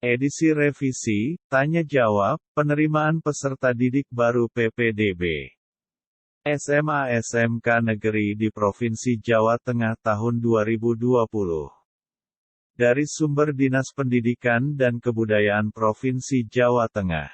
Edisi revisi, tanya jawab, penerimaan peserta didik baru PPDB. SMA SMK Negeri di Provinsi Jawa Tengah tahun 2020. Dari sumber Dinas Pendidikan dan Kebudayaan Provinsi Jawa Tengah.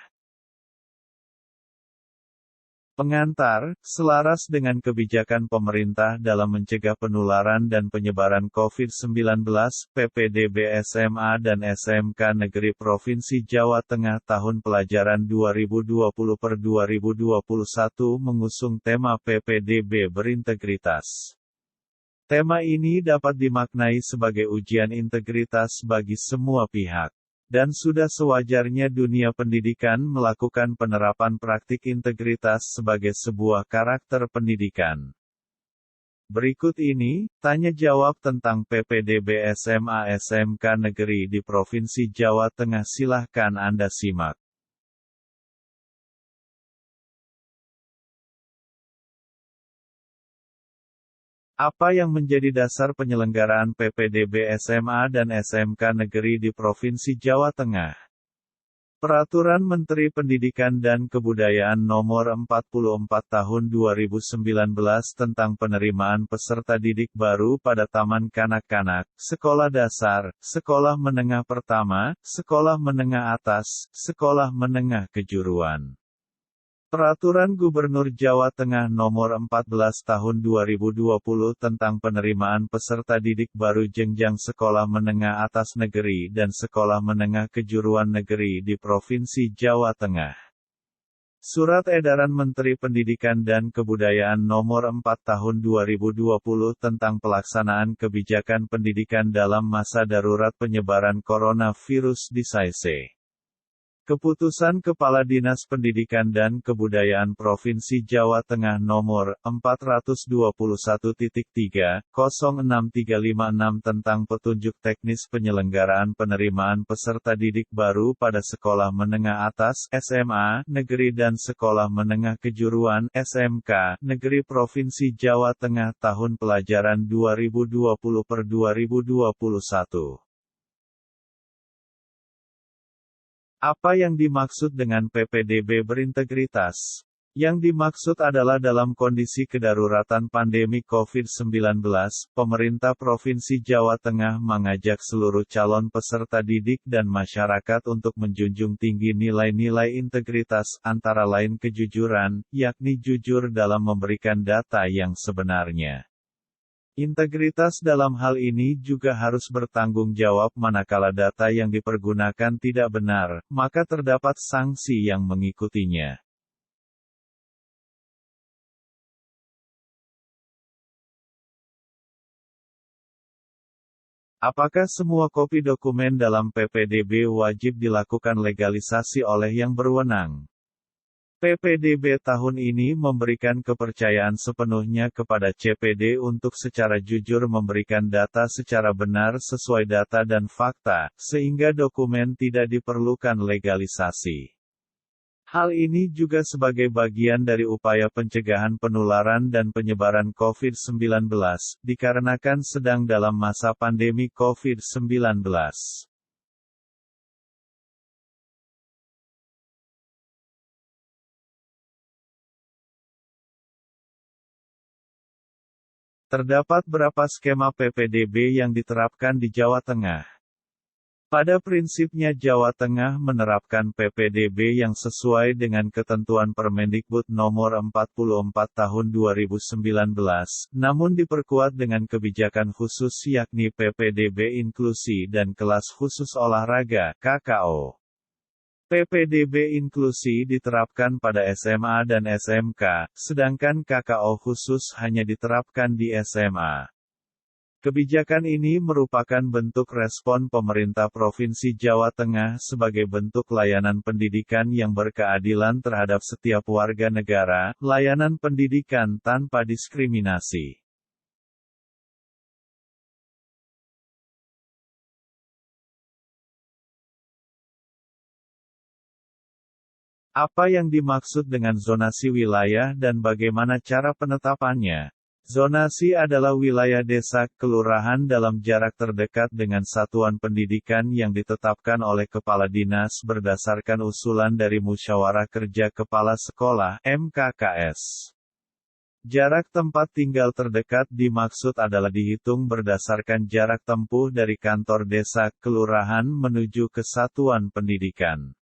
Pengantar, selaras dengan kebijakan pemerintah dalam mencegah penularan dan penyebaran COVID-19, PPDB SMA dan SMK Negeri Provinsi Jawa Tengah tahun pelajaran 2020-2021 mengusung tema PPDB berintegritas. Tema ini dapat dimaknai sebagai ujian integritas bagi semua pihak. Dan sudah sewajarnya dunia pendidikan melakukan penerapan praktik integritas sebagai sebuah karakter pendidikan. Berikut ini, tanya jawab tentang PPDB SMA SMK Negeri di Provinsi Jawa Tengah. Silahkan Anda simak. Apa yang menjadi dasar penyelenggaraan PPDB SMA dan SMK Negeri di Provinsi Jawa Tengah? Peraturan Menteri Pendidikan dan Kebudayaan Nomor 44 Tahun 2019 tentang penerimaan peserta didik baru pada Taman Kanak-kanak, Sekolah Dasar, Sekolah Menengah Pertama, Sekolah Menengah Atas, Sekolah Menengah Kejuruan. Peraturan Gubernur Jawa Tengah Nomor 14 Tahun 2020 tentang penerimaan peserta didik baru jenjang Sekolah Menengah Atas Negeri dan Sekolah Menengah Kejuruan Negeri di Provinsi Jawa Tengah. Surat Edaran Menteri Pendidikan dan Kebudayaan Nomor 4 Tahun 2020 tentang pelaksanaan kebijakan pendidikan dalam masa darurat penyebaran coronavirus di SAISE. Keputusan Kepala Dinas Pendidikan dan Kebudayaan Provinsi Jawa Tengah Nomor 421.3/06356 tentang petunjuk teknis penyelenggaraan penerimaan peserta didik baru pada Sekolah Menengah Atas SMA Negeri dan Sekolah Menengah Kejuruan SMK Negeri Provinsi Jawa Tengah tahun pelajaran 2020-2021. Apa yang dimaksud dengan PPDB berintegritas? Yang dimaksud adalah dalam kondisi kedaruratan pandemi COVID-19, pemerintah Provinsi Jawa Tengah mengajak seluruh calon peserta didik dan masyarakat untuk menjunjung tinggi nilai-nilai integritas, antara lain kejujuran, yakni jujur dalam memberikan data yang sebenarnya. Integritas dalam hal ini juga harus bertanggung jawab manakala data yang dipergunakan tidak benar, maka terdapat sanksi yang mengikutinya. Apakah semua kopi dokumen dalam PPDB wajib dilakukan legalisasi oleh yang berwenang? PPDB tahun ini memberikan kepercayaan sepenuhnya kepada CPD untuk secara jujur memberikan data secara benar sesuai data dan fakta, sehingga dokumen tidak diperlukan legalisasi. Hal ini juga sebagai bagian dari upaya pencegahan penularan dan penyebaran COVID-19, dikarenakan sedang dalam masa pandemi COVID-19. Terdapat berapa skema PPDB yang diterapkan di Jawa Tengah? Pada prinsipnya Jawa Tengah menerapkan PPDB yang sesuai dengan ketentuan Permendikbud Nomor 44 Tahun 2019, namun diperkuat dengan kebijakan khusus yakni PPDB Inklusi dan Kelas Khusus Olahraga (KKO). PPDB inklusi diterapkan pada SMA dan SMK, sedangkan KKO khusus hanya diterapkan di SMA. Kebijakan ini merupakan bentuk respon pemerintah Provinsi Jawa Tengah sebagai bentuk layanan pendidikan yang berkeadilan terhadap setiap warga negara, layanan pendidikan tanpa diskriminasi. Apa yang dimaksud dengan zonasi wilayah dan bagaimana cara penetapannya? Zonasi adalah wilayah desa, kelurahan dalam jarak terdekat dengan satuan pendidikan yang ditetapkan oleh kepala dinas berdasarkan usulan dari Musyawarah Kerja Kepala Sekolah (MKKS). Jarak tempat tinggal terdekat dimaksud adalah dihitung berdasarkan jarak tempuh dari kantor desa, kelurahan menuju ke satuan pendidikan.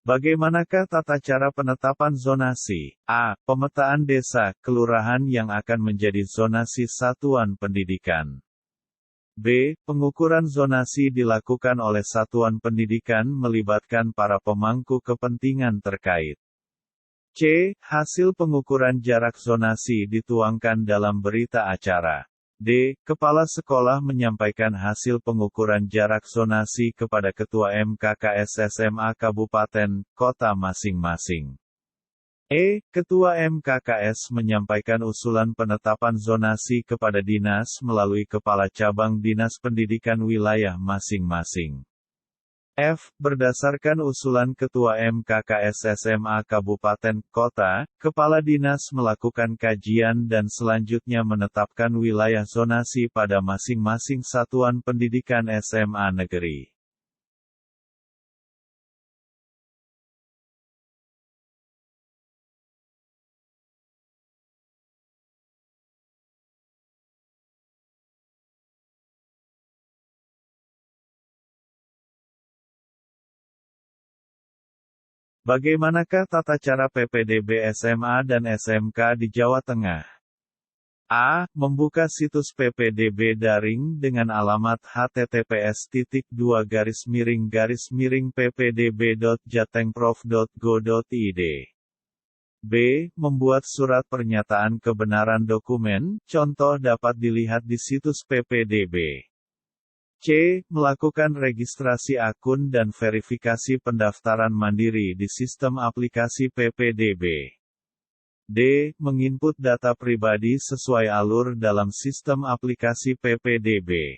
Bagaimanakah tata cara penetapan zonasi? A. Pemetaan desa, kelurahan yang akan menjadi zonasi satuan pendidikan. B. Pengukuran zonasi dilakukan oleh satuan pendidikan melibatkan para pemangku kepentingan terkait. C. Hasil pengukuran jarak zonasi dituangkan dalam berita acara. D. Kepala sekolah menyampaikan hasil pengukuran jarak zonasi kepada Ketua MKKS SMA Kabupaten, Kota masing-masing. E. Ketua MKKS menyampaikan usulan penetapan zonasi kepada dinas melalui Kepala Cabang Dinas Pendidikan wilayah masing-masing. F. Berdasarkan usulan Ketua MKKS SMA Kabupaten, Kota, Kepala Dinas melakukan kajian dan selanjutnya menetapkan wilayah zonasi pada masing-masing satuan pendidikan SMA negeri. Bagaimanakah tata cara PPDB SMA dan SMK di Jawa Tengah? A. Membuka situs PPDB daring dengan alamat https://ppdb.jatengprof.go.id. B. Membuat surat pernyataan kebenaran dokumen, contoh dapat dilihat di situs PPDB. C. Melakukan registrasi akun dan verifikasi pendaftaran mandiri di sistem aplikasi PPDB. D. Menginput data pribadi sesuai alur dalam sistem aplikasi PPDB.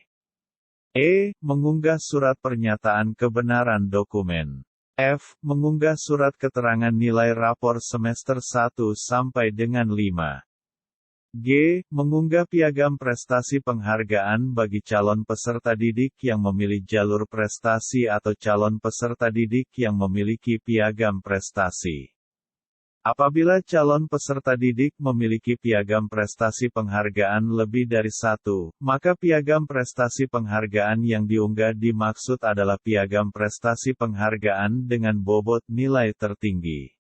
E. Mengunggah surat pernyataan kebenaran dokumen. F. Mengunggah surat keterangan nilai rapor semester 1 sampai dengan 5. G. Mengunggah piagam prestasi penghargaan bagi calon peserta didik yang memilih jalur prestasi atau calon peserta didik yang memiliki piagam prestasi. Apabila calon peserta didik memiliki piagam prestasi penghargaan lebih dari satu, maka piagam prestasi penghargaan yang diunggah dimaksud adalah piagam prestasi penghargaan dengan bobot nilai tertinggi.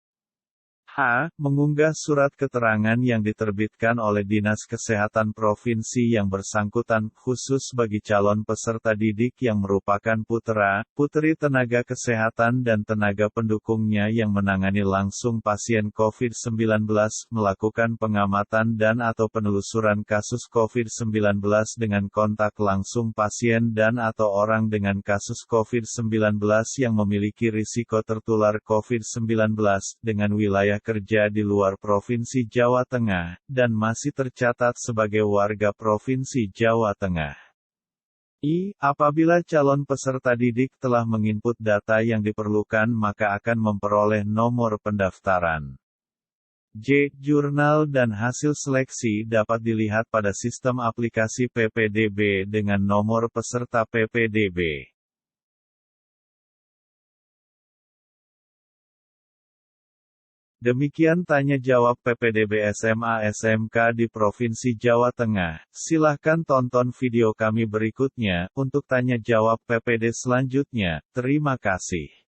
H. Mengunggah surat keterangan yang diterbitkan oleh Dinas Kesehatan Provinsi yang bersangkutan, khusus bagi calon peserta didik yang merupakan putra, putri tenaga kesehatan dan tenaga pendukungnya yang menangani langsung pasien COVID-19, melakukan pengamatan dan atau penelusuran kasus COVID-19 dengan kontak langsung pasien dan atau orang dengan kasus COVID-19 yang memiliki risiko tertular COVID-19, dengan wilayah kerja di luar Provinsi Jawa Tengah, dan masih tercatat sebagai warga Provinsi Jawa Tengah. I. Apabila calon peserta didik telah menginput data yang diperlukan maka akan memperoleh nomor pendaftaran. J. Jurnal dan hasil seleksi dapat dilihat pada sistem aplikasi PPDB dengan nomor peserta PPDB. Demikian tanya jawab PPDB SMA SMK di Provinsi Jawa Tengah. Silahkan tonton video kami berikutnya, untuk tanya jawab PPD selanjutnya. Terima kasih.